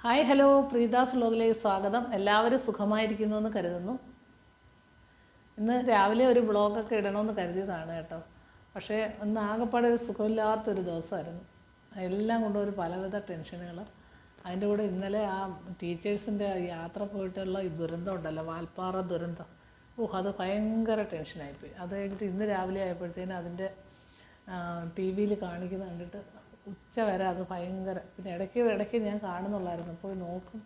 Hi hello പ്രീതാസ് വ്ലോഗിലേക്ക് സ്വാഗതം. എല്ലാവരും സുഖമായിരിക്കുന്നു എന്ന് കരുതുന്നു. ഇന്ന് രാവിലെ ഒരു വ്ളോഗൊക്കെ ഇടണമെന്ന് കരുതിയതാണ് കേട്ടോ. പക്ഷേ ഇന്ന് ആകെപ്പാടെ ഒരു സുഖമില്ലാത്തൊരു ദിവസമായിരുന്നു. എല്ലാം കൊണ്ടും ഒരു പലവിധ ടെൻഷനുകൾ. അതിൻ്റെ കൂടെ ഇന്നലെ ആ ടീച്ചേഴ്സിൻ്റെ യാത്ര പോയിട്ടുള്ള ഈ ദുരന്തം ഉണ്ടല്ലോ, വാൽപ്പാറ ദുരന്തം. അത് ഭയങ്കര ടെൻഷനായിപ്പോയി. അത് കഴിഞ്ഞിട്ട് ഇന്ന് രാവിലെ ആയപ്പോഴത്തേനും അതിൻ്റെ ടി വിയിൽ കാണിക്കുന്ന കണ്ടിട്ട് ഉച്ച വരെ അത് ഭയങ്കര, പിന്നെ ഇടയ്ക്ക് ഞാൻ കാണുന്നുള്ളായിരുന്നു, പോയി നോക്കും.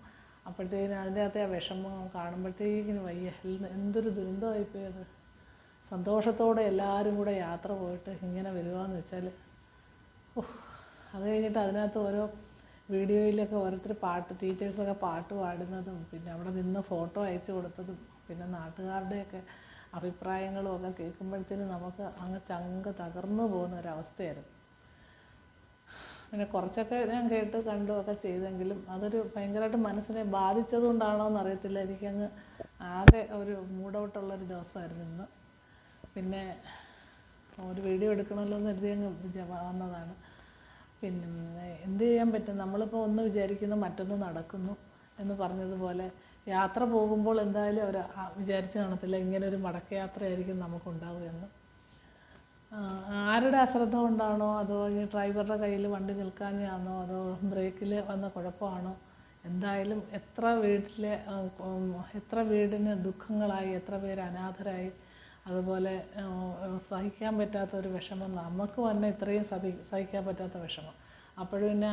അപ്പോഴത്തേക്കിനും അതിൻ്റെ അകത്തെ ആ വിഷമം കാണുമ്പോഴത്തേക്കിനും വയ്യ. എന്തൊരു ദുരന്തമായിപ്പോയി അത്. സന്തോഷത്തോടെ എല്ലാവരും കൂടെ യാത്ര പോയിട്ട് ഇങ്ങനെ വരുവാന്ന് വെച്ചാൽ, അത് കഴിഞ്ഞിട്ട് അതിനകത്ത് ഓരോ വീഡിയോയിലൊക്കെ ഓരോരുത്തർ ടീച്ചേഴ്സൊക്കെ പാട്ട് പാടുന്നതും, പിന്നെ അവിടെ നിന്ന് ഫോട്ടോ അയച്ചു കൊടുത്തതും, പിന്നെ നാട്ടുകാരുടെയൊക്കെ അഭിപ്രായങ്ങളും ഒക്കെ കേൾക്കുമ്പോഴത്തേനും നമുക്ക് അങ്ങ് ചങ്ക് തകർന്നു പോകുന്ന ഒരവസ്ഥയായിരുന്നു. പിന്നെ കുറച്ചൊക്കെ ഞാൻ കേട്ട് കണ്ടു ഒക്കെ ചെയ്തെങ്കിലും അതൊരു ഭയങ്കരമായിട്ട് മനസ്സിനെ ബാധിച്ചതുകൊണ്ടാണോ എന്നറിയത്തില്ല, എനിക്കങ്ങ് ആകെ ഒരു മൂഡൗട്ടുള്ളൊരു ദിവസമായിരുന്നു ഇന്ന്. പിന്നെ ഒരു വീഡിയോ എടുക്കണമല്ലോ എന്ന് കരുതി അങ്ങ് വന്നതാണ്. പിന്നെ എന്ത് ചെയ്യാൻ പറ്റും, നമ്മളിപ്പോൾ ഒന്ന് വിചാരിക്കുന്നു മറ്റൊന്ന് നടക്കുന്നു എന്ന് പറഞ്ഞതുപോലെ യാത്ര പോകുമ്പോൾ എന്തായാലും അവർ വിചാരിച്ച് കാണത്തില്ല ഇങ്ങനെ ഒരു മടക്കയാത്രയായിരിക്കും നമുക്കുണ്ടാവുകയെന്ന്. ആരുടെ അശ്രദ്ധ കൊണ്ടാണോ, അതോ ഈ ഡ്രൈവറുടെ കയ്യിൽ വണ്ടി നിൽക്കാനാണോ, അതോ ബ്രേക്കിൽ വന്ന കുഴപ്പമാണോ, എന്തായാലും എത്ര വീടിന് ദുഃഖങ്ങളായി, എത്ര പേര് അനാഥരായി. അതുപോലെ സഹിക്കാൻ പറ്റാത്തൊരു വിഷമം നമുക്ക് വന്നെ, ഇത്രയും സഹിക്കാൻ പറ്റാത്ത വിഷമം. അപ്പോഴും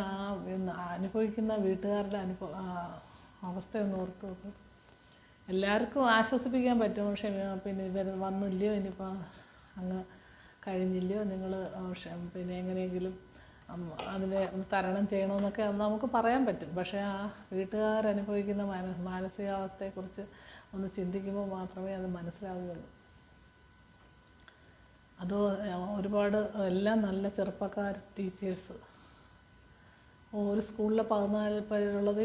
പിന്നെ അനുഭവിക്കുന്ന വീട്ടുകാരുടെ അവസ്ഥയൊന്ന് ഓർത്ത് നോക്കും. എല്ലാവർക്കും ആശ്വസിപ്പിക്കാൻ പറ്റും, പക്ഷേ പിന്നെ ഇവർ വന്നില്ലയോ, ഇനിയിപ്പോൾ അങ്ങ് കഴിഞ്ഞില്ലയോ, നിങ്ങൾ പിന്നെ എങ്ങനെയെങ്കിലും അതിനെ തരണം ചെയ്യണമെന്നൊക്കെ നമുക്ക് പറയാൻ പറ്റും. പക്ഷേ ആ വീട്ടുകാരനുഭവിക്കുന്ന മാനസികാവസ്ഥയെക്കുറിച്ച് ഒന്ന് ചിന്തിക്കുമ്പോൾ മാത്രമേ അത് മനസ്സിലാവുകയുള്ളൂ. അത് ഒരുപാട് എല്ലാം നല്ല ചെറുപ്പക്കാർ ടീച്ചേഴ്സ്. ഒരു സ്കൂളിലെ 14 പേരുള്ളത്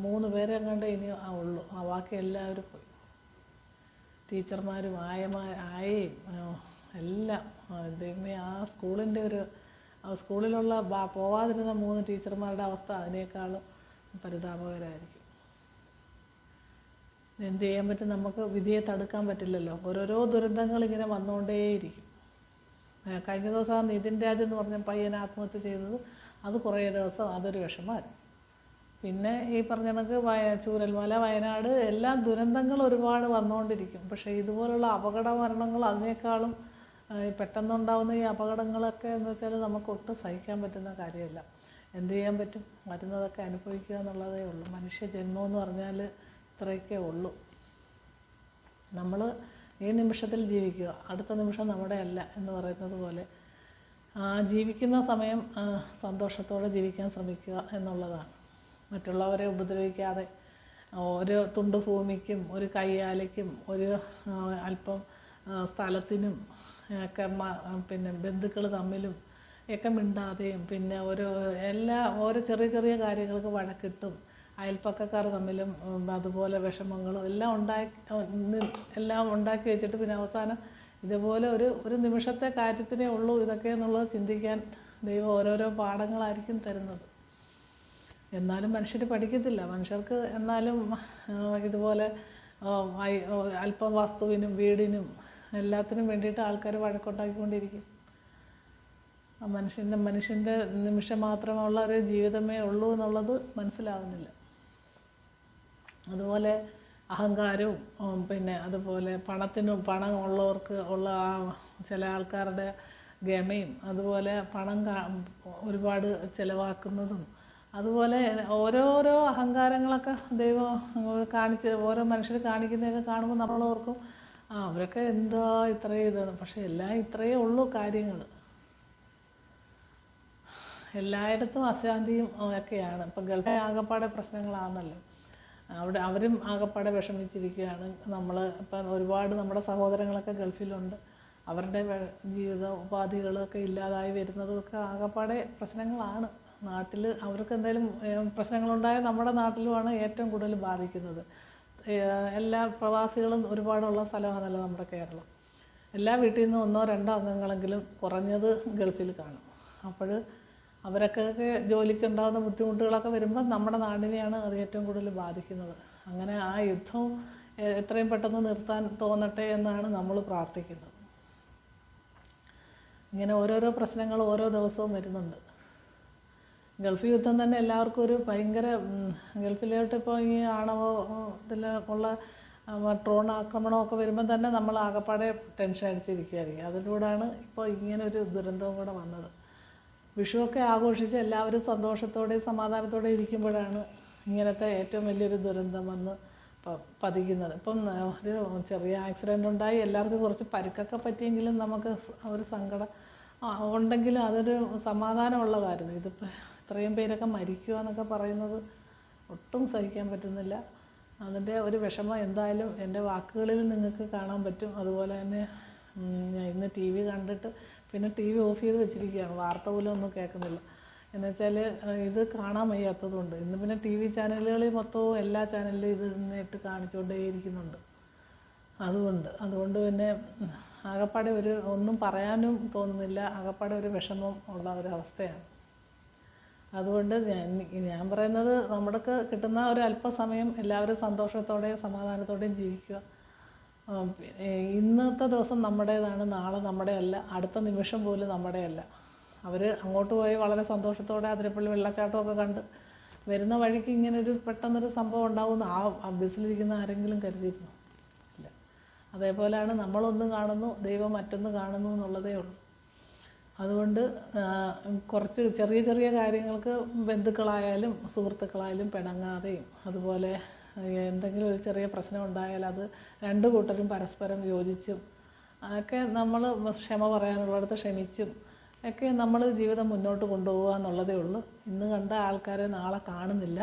3 പേരെ എങ്ങാണ്ട് ഇനി ഉള്ളൂ. ബാക്കി എല്ലാവരും പോയി. ടീച്ചർമാരും ആയയും എല്ലാം. ദൈവമേ, ആ സ്കൂളിലുള്ള പോവാതിരുന്ന 3 ടീച്ചർമാരുടെ അവസ്ഥ അതിനേക്കാളും പരിതാപകരമായിരിക്കും. എന്ത് ചെയ്യാൻ പറ്റും, നമുക്ക് വിധിയെ തടുക്കാൻ പറ്റില്ലല്ലോ. ഓരോരോ ദുരന്തങ്ങൾ ഇങ്ങനെ വന്നുകൊണ്ടേയിരിക്കും. കഴിഞ്ഞ ദിവസം ആ നിതിൻ രാജ് എന്ന് പറഞ്ഞ പയ്യൻ ആത്മഹത്യ ചെയ്തത്, അത് കുറേ ദിവസം അതൊരു വിഷമമായിരുന്നു. പിന്നെ ഈ പറഞ്ഞ കണക്ക് ചൂരൽമല, വയനാട്, എല്ലാ ദുരന്തങ്ങൾ ഒരുപാട് വന്നുകൊണ്ടിരിക്കും. പക്ഷേ ഇതുപോലുള്ള അപകട മരണങ്ങൾ അതിനേക്കാളും പെട്ടെന്നുണ്ടാകുന്ന ഈ അപകടങ്ങളൊക്കെ എന്ന് വെച്ചാൽ നമുക്ക് ഒട്ടും സഹിക്കാൻ പറ്റുന്ന കാര്യമല്ല. എന്ത് ചെയ്യാൻ പറ്റും, വരുന്നതൊക്കെ അനുഭവിക്കുക എന്നുള്ളതേ ഉള്ളൂ. മനുഷ്യ ജന്മം എന്ന് പറഞ്ഞാൽ ഇത്രയൊക്കെ ഉള്ളൂ. നമ്മൾ ഈ നിമിഷത്തിൽ ജീവിക്കുക, അടുത്ത നിമിഷം നമ്മുടെ അല്ല എന്ന് പറയുന്നത് പോലെ ജീവിക്കുന്ന സമയം സന്തോഷത്തോടെ ജീവിക്കാൻ ശ്രമിക്കുക എന്നുള്ളതാണ്. മറ്റുള്ളവരെ ഉപദ്രവിക്കാതെ, ഒരു തുണ്ട് ഭൂമിക്കും ഒരു കയ്യാലയ്ക്കും ഒരു അല്പം സ്ഥലത്തിനും ഒക്കെ പിന്നെ ബന്ധുക്കൾ തമ്മിലും ഒക്കെ മിണ്ടാതെയും, പിന്നെ ഓരോ ചെറിയ ചെറിയ കാര്യങ്ങൾക്ക് വഴക്കിട്ടും, അയൽപ്പക്കക്കാർ തമ്മിലും അതുപോലെ വിഷമങ്ങളും എല്ലാം ഉണ്ടാക്കി വെച്ചിട്ട് പിന്നെ അവസാനം ഇതുപോലെ ഒരു നിമിഷത്തെ കാര്യത്തിനേ ഉള്ളൂ ഇതൊക്കെ എന്നുള്ളത് ചിന്തിക്കാൻ ദൈവം ഓരോരോ പാഠങ്ങളായിരിക്കും തരുന്നത്. എന്നാലും മനുഷ്യർ പഠിക്കത്തില്ല. മനുഷ്യർക്ക് എന്നാലും ഇതുപോലെ അല്പം വസ്തുവിനും വീടിനും എല്ലാത്തിനും വേണ്ടിയിട്ട് ആൾക്കാർ വഴക്കുണ്ടാക്കിക്കൊണ്ടിരിക്കും. മനുഷ്യൻ്റെ നിമിഷം മാത്രമുള്ള ഒരു ജീവിതമേ ഉള്ളൂ എന്നുള്ളത് മനസ്സിലാവുന്നില്ല. അതുപോലെ അഹങ്കാരവും, പിന്നെ അതുപോലെ പണം ഉള്ളവർക്ക് ഉള്ള ചില ആൾക്കാരുടെ ഗമയും, അതുപോലെ പണം ഒരുപാട് ചിലവാക്കുന്നതും, അതുപോലെ ഓരോരോ അഹങ്കാരങ്ങളൊക്കെ ദൈവം ഓരോ മനുഷ്യർ കാണിക്കുന്നതൊക്കെ കാണുമ്പോൾ നമ്മളോർക്കും അവരൊക്കെ എന്താ ഇത്രയും ഇതാണ്. പക്ഷേ എല്ലാം ഇത്രയേ ഉള്ളൂ കാര്യങ്ങൾ. എല്ലായിടത്തും അശാന്തിയും ഒക്കെയാണ്. ഇപ്പം ഗൾഫിൽ ആകപ്പാടെ പ്രശ്നങ്ങളാണല്ലോ. അവരും ആകപ്പാടെ വിഷമിച്ചിരിക്കുകയാണ്. ഇപ്പം ഒരുപാട് നമ്മുടെ സഹോദരങ്ങളൊക്കെ ഗൾഫിലുണ്ട്. അവരുടെ ജീവിത ഉപാധികളൊക്കെ ഇല്ലാതായി വരുന്നതൊക്കെ ആകപ്പാടെ പ്രശ്നങ്ങളാണ്. നാട്ടിൽ അവർക്ക് എന്തെങ്കിലും പ്രശ്നങ്ങളുണ്ടായാൽ നമ്മുടെ നാട്ടിലുമാണ് ഏറ്റവും കൂടുതൽ ബാധിക്കുന്നത്. എല്ലാ പ്രവാസികളും ഒരുപാടുള്ള സ്ഥലമാണല്ലോ നമ്മുടെ കേരളം. എല്ലാ വീട്ടിൽ നിന്നും 1-2 അംഗങ്ങളെങ്കിലും കുറഞ്ഞത് ഗൾഫിൽ കാണും. അപ്പോൾ അവരൊക്കെ ജോലിക്കുണ്ടാകുന്ന ബുദ്ധിമുട്ടുകളൊക്കെ വരുമ്പോൾ നമ്മുടെ നാടിനെയാണ് അത് ഏറ്റവും കൂടുതൽ ബാധിക്കുന്നത്. അങ്ങനെ ആ യുദ്ധം എത്രയും പെട്ടെന്ന് നിർത്താൻ തോന്നട്ടെ എന്നാണ് നമ്മൾ പ്രാർത്ഥിക്കുന്നത്. ഇങ്ങനെ ഓരോരോ പ്രശ്നങ്ങൾ ഓരോ ദിവസവും വരുന്നുണ്ട്. ഗൾഫ് യുദ്ധം തന്നെ എല്ലാവർക്കും ഒരു ഭയങ്കര ഗൾഫിലോട്ട് ഇപ്പോൾ ഈ ആണവ ഇതിലുള്ള ഡ്രോൺ ആക്രമണമൊക്കെ വരുമ്പം തന്നെ നമ്മൾ ആകപ്പാടെ ടെൻഷൻ അടിച്ചിരിക്കുകയായിരിക്കും. അതിലൂടെയാണ് ഇപ്പോൾ ഇങ്ങനൊരു ദുരന്തവും കൂടെ വന്നത്. വിഷുവൊക്കെ ആഘോഷിച്ച് എല്ലാവരും സന്തോഷത്തോടെയും സമാധാനത്തോടെയും ഇരിക്കുമ്പോഴാണ് ഇങ്ങനത്തെ ഏറ്റവും വലിയൊരു ദുരന്തം വന്ന് പതിക്കുന്നത്. ഇപ്പം ഒരു ചെറിയ ആക്സിഡൻ്റ് ഉണ്ടായി, എല്ലാവർക്കും കുറച്ച് പരിക്കൊക്കെ പറ്റിയെങ്കിലും നമുക്ക് ഒരു സങ്കടം ഉണ്ടെങ്കിലും അതൊരു സമാധാനമുള്ളതായിരുന്നു. ഇതിപ്പോൾ ഇത്രയും പേരൊക്കെ മരിക്കുക എന്നൊക്കെ പറയുന്നത് ഒട്ടും സഹിക്കാൻ പറ്റുന്നില്ല. അതിൻ്റെ ഒരു വിഷമം എന്തായാലും എൻ്റെ വാക്കുകളിൽ നിങ്ങൾക്ക് കാണാൻ പറ്റും. അതുപോലെ തന്നെ ഞാൻ ഇന്ന് ടി വി കണ്ടിട്ട് പിന്നെ ടി വി ഓഫ് ചെയ്ത് വെച്ചിരിക്കുകയാണ്, വാർത്ത പോലും ഒന്നും കേൾക്കുന്നില്ല. എന്നുവെച്ചാൽ ഇത് കാണാൻ വയ്യാത്തതുകൊണ്ട്. ഇന്ന് പിന്നെ ടി വി ചാനലുകളിൽ മൊത്തവും എല്ലാ ചാനലിലും ഇത് ഇട്ട് കാണിച്ചുകൊണ്ടേയിരിക്കുന്നുണ്ട്. അതുകൊണ്ട് പിന്നെ ആകപ്പാടെ ഒന്നും പറയാനും തോന്നുന്നില്ല, ആകപ്പാടെ ഒരു വിഷമം ഉള്ള ഒരവസ്ഥയാണ്. അതുകൊണ്ട് ഞാൻ പറയുന്നത് നമ്മുടെക്ക് കിട്ടുന്ന ഒരു അല്പസമയം എല്ലാവരും സന്തോഷത്തോടെയും സമാധാനത്തോടെയും ജീവിക്കുക. ഇന്നത്തെ ദിവസം നമ്മുടേതാണ്, നാളെ നമ്മുടെ അല്ല, അടുത്ത നിമിഷം പോലും നമ്മുടെ അല്ല. അവർ അങ്ങോട്ട് പോയി വളരെ സന്തോഷത്തോടെ അതിരപ്പള്ളി വെള്ളച്ചാട്ടമൊക്കെ കണ്ട് വരുന്ന വഴിക്ക് ഇങ്ങനൊരു പെട്ടെന്നൊരു സംഭവം ഉണ്ടാവുമെന്ന് ആ ബസ്സിലിരിക്കുന്ന ആരെങ്കിലും കരുതിയിരുന്നു? ഇല്ല. അതേപോലെയാണ് നമ്മളൊന്ന് കാണുന്നു, ദൈവം മറ്റൊന്ന് കാണുന്നു എന്നുള്ളതേ ഉള്ളൂ. അതുകൊണ്ട് കുറച്ച് ചെറിയ ചെറിയ കാര്യങ്ങൾക്ക് ബന്ധുക്കളായാലും സുഹൃത്തുക്കളായാലും പിണങ്ങാതെയും, അതുപോലെ എന്തെങ്കിലും ഒരു ചെറിയ പ്രശ്നം ഉണ്ടായാൽ അത് രണ്ടു കൂട്ടരും പരസ്പരം യോജിച്ചും ഒക്കെ നമ്മൾ ക്ഷമ പറയാനുള്ളിടത്ത് ക്ഷമിച്ചും ഒക്കെ നമ്മൾ ജീവിതം മുന്നോട്ട് കൊണ്ടുപോകുക എന്നുള്ളതേ ഉള്ളൂ. ഇന്ന് കണ്ട ആൾക്കാരെ നാളെ കാണുന്നില്ല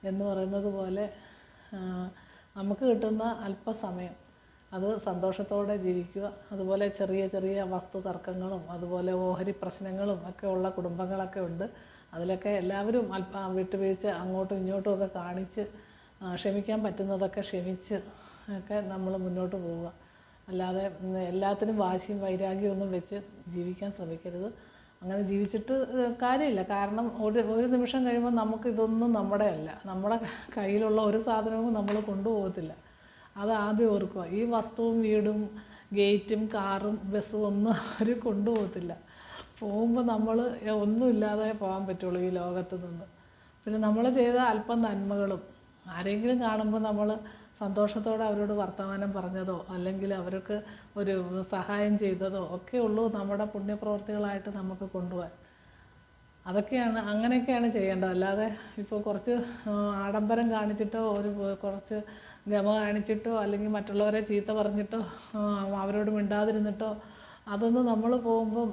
എന്ന് പറയുന്നത് പോലെ നമുക്ക് കിട്ടുന്ന അല്പസമയം അത് സന്തോഷത്തോടെ ജീവിക്കുക. അതുപോലെ ചെറിയ ചെറിയ വസ്തു തർക്കങ്ങളും അതുപോലെ ഓഹരി പ്രശ്നങ്ങളും ഒക്കെ ഉള്ള കുടുംബങ്ങളൊക്കെ ഉണ്ട്. അതിലൊക്കെ എല്ലാവരും അല്പം വിട്ടുവീഴ്ച അങ്ങോട്ടും ഇങ്ങോട്ടും ഒക്കെ കാണിച്ച് ക്ഷമിക്കാൻ പറ്റുന്നതൊക്കെ ക്ഷമിച്ച് ഒക്കെ നമ്മൾ മുന്നോട്ട് പോവുക. അല്ലാതെ എല്ലാത്തിനും വാശിയും വൈരാഗ്യവും ഒന്നും വെച്ച് ജീവിക്കാൻ ശ്രമിക്കരുത്. അങ്ങനെ ജീവിച്ചിട്ട് കാര്യമില്ല. കാരണം ഒരു നിമിഷം കഴിയുമ്പോൾ നമുക്ക് ഇതൊന്നും നമ്മുടെ അല്ല, നമ്മുടെ കയ്യിലുള്ള ഒരു സാധനവും നമ്മൾ കൊണ്ടുപോകത്തില്ല. അത് ആദ്യം ഓർക്കുക. ഈ വസ്തുവും വീടും ഗേറ്റും കാറും ബസ്സും ഒന്നും അവർ കൊണ്ടുപോകത്തില്ല. പോകുമ്പോൾ നമ്മൾ ഒന്നുമില്ലാതെ പോകാൻ പറ്റുള്ളൂ ഈ ലോകത്ത് നിന്ന്. പിന്നെ നമ്മൾ ചെയ്ത അല്പം നന്മകളും ആരെങ്കിലും കാണുമ്പോൾ നമ്മൾ സന്തോഷത്തോടെ അവരോട് വർത്തമാനം പറഞ്ഞതോ അല്ലെങ്കിൽ അവർക്ക് ഒരു സഹായം ചെയ്തതോ ഒക്കെ ഉള്ളൂ നമ്മുടെ പുണ്യപ്രവർത്തികളായിട്ട് നമുക്ക് കൊണ്ടുപോകാൻ. അങ്ങനെയൊക്കെയാണ് ചെയ്യേണ്ടത്. അല്ലാതെ ഇപ്പോൾ കുറച്ച് ആഡംബരം കാണിച്ചിട്ടോ കുറച്ച് ഗമ കാണിച്ചിട്ടോ അല്ലെങ്കിൽ മറ്റുള്ളവരെ ചീത്ത പറഞ്ഞിട്ടോ അവരോട് മിണ്ടാതിരുന്നിട്ടോ അതൊന്നും നമ്മൾ പോകുമ്പോൾ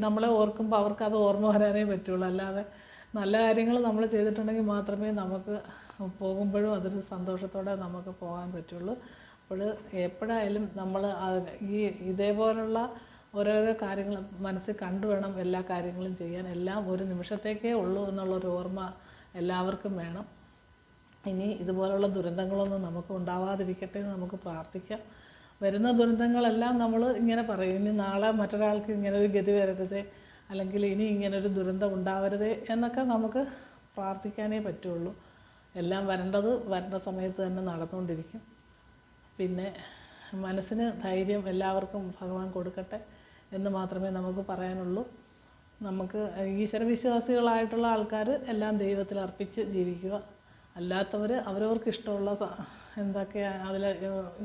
നമ്മളെ ഓർക്കുമ്പോൾ അവർക്കത് ഓർമ്മ വരാനേ പറ്റുള്ളൂ. അല്ലാതെ നല്ല കാര്യങ്ങൾ നമ്മൾ ചെയ്തിട്ടുണ്ടെങ്കിൽ മാത്രമേ നമുക്ക് പോകുമ്പോഴും അതൊരു സന്തോഷത്തോടെ നമുക്ക് പോകാൻ പറ്റുള്ളൂ. അപ്പോൾ എപ്പോഴായാലും നമ്മൾ ഇതേപോലുള്ള ഓരോരോ കാര്യങ്ങൾ മനസ്സിൽ കണ്ടുവേണം എല്ലാ കാര്യങ്ങളും ചെയ്യാൻ. എല്ലാം ഒരു നിമിഷത്തേക്കേ ഉള്ളൂ എന്നുള്ളൊരു ഓർമ്മ എല്ലാവർക്കും വേണം. ഇനി ഇതുപോലുള്ള ദുരന്തങ്ങളൊന്നും നമുക്ക് ഉണ്ടാവാതിരിക്കട്ടെ എന്ന് നമുക്ക് പ്രാർത്ഥിക്കാം. വരുന്ന ദുരന്തങ്ങളെല്ലാം നമ്മൾ ഇങ്ങനെ പറയും, ഇനി നാളെ മറ്റൊരാൾക്ക് ഇങ്ങനൊരു ഗതി വരരുതേ, അല്ലെങ്കിൽ ഇനി ഇങ്ങനൊരു ദുരന്തം ഉണ്ടാവരുതേ എന്നൊക്കെ നമുക്ക് പ്രാർത്ഥിക്കാനേ പറ്റുള്ളൂ. എല്ലാം വരേണ്ട സമയത്ത് തന്നെ നടന്നുകൊണ്ടിരിക്കും. പിന്നെ മനസ്സിന് ധൈര്യം എല്ലാവർക്കും ഭഗവാൻ കൊടുക്കട്ടെ എന്ന് മാത്രമേ നമുക്ക് പറയാനുള്ളൂ. നമുക്ക് ഈശ്വരവിശ്വാസികളായിട്ടുള്ള ആൾക്കാർ എല്ലാം ദൈവത്തിൽ അർപ്പിച്ച് ജീവിക്കുക. അല്ലാത്തവർ അവരവർക്ക് ഇഷ്ടമുള്ള എന്തൊക്കെയാണ്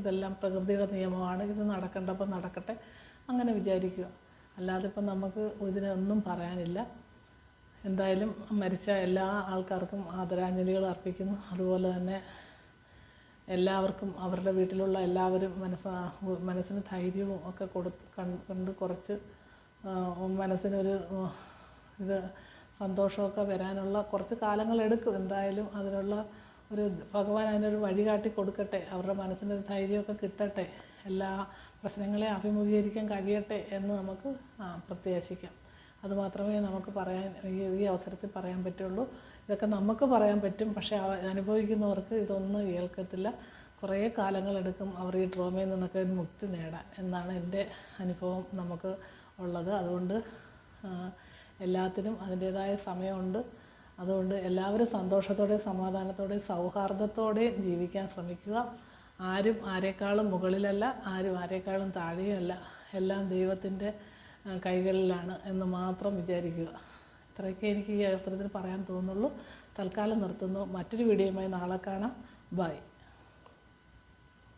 ഇതെല്ലാം പ്രകൃതിയുടെ നിയമമാണ്, ഇത് നടക്കേണ്ടപ്പോൾ നടക്കട്ടെ അങ്ങനെ വിചാരിക്കുക. അല്ലാതെ ഇപ്പം നമുക്ക് ഇതിനൊന്നും പറയാനില്ല. എന്തായാലും മരിച്ച എല്ലാ ആൾക്കാർക്കും ആദരാഞ്ജലികൾ അർപ്പിക്കുന്നു. അതുപോലെ തന്നെ എല്ലാവർക്കും അവരുടെ വീട്ടിലുള്ള എല്ലാവരും മനസ്സിന് ധൈര്യവും ഒക്കെ കണ്ട് കുറച്ച് മനസ്സിനൊരു സന്തോഷമൊക്കെ വരാനുള്ള കുറച്ച് കാലങ്ങളെടുക്കും. എന്തായാലും അതിനുള്ള ഭഗവാൻ അതിനൊരു വഴി കാട്ടി കൊടുക്കട്ടെ. അവരുടെ മനസ്സിനൊരു ധൈര്യമൊക്കെ കിട്ടട്ടെ, എല്ലാ പ്രശ്നങ്ങളെ അഭിമുഖീകരിക്കാൻ കഴിയട്ടെ എന്ന് നമുക്ക് പ്രത്യാശിക്കാം. അതുമാത്രമേ നമുക്ക് ഈ അവസരത്തിൽ പറയാൻ പറ്റുള്ളൂ. ഇതൊക്കെ നമുക്ക് പറയാൻ പറ്റും, പക്ഷേ അനുഭവിക്കുന്നവർക്ക് ഇതൊന്നും കേൾക്കത്തില്ല. കുറേ കാലങ്ങളെടുക്കും അവർ ഈ ട്രോമയിൽ നിന്നൊക്കെ മുക്തി നേടാൻ എന്നാണ് എൻ്റെ അനുഭവം നമുക്ക് ഉള്ളത്. അതുകൊണ്ട് എല്ലാത്തിനും അതിൻ്റേതായ സമയമുണ്ട്. അതുകൊണ്ട് എല്ലാവരും സന്തോഷത്തോടെ, സമാധാനത്തോടെ, സൗഹാർദ്ദത്തോടെയും ജീവിക്കാൻ ശ്രമിക്കുക. ആരും ആരെക്കാളും മുകളിലല്ല, ആരും ആരെക്കാളും താഴെയുമല്ല. എല്ലാം ദൈവത്തിൻ്റെ കൈകളിലാണ് എന്ന് മാത്രം വിചാരിക്കുക. ഇത്രയൊക്കെ എനിക്ക് ഈ അവസരത്തിൽ പറയാൻ തോന്നുള്ളൂ. തൽക്കാലം നിർത്തുന്നു. മറ്റൊരു വീഡിയോയുമായി നാളെ കാണാം. ബൈ.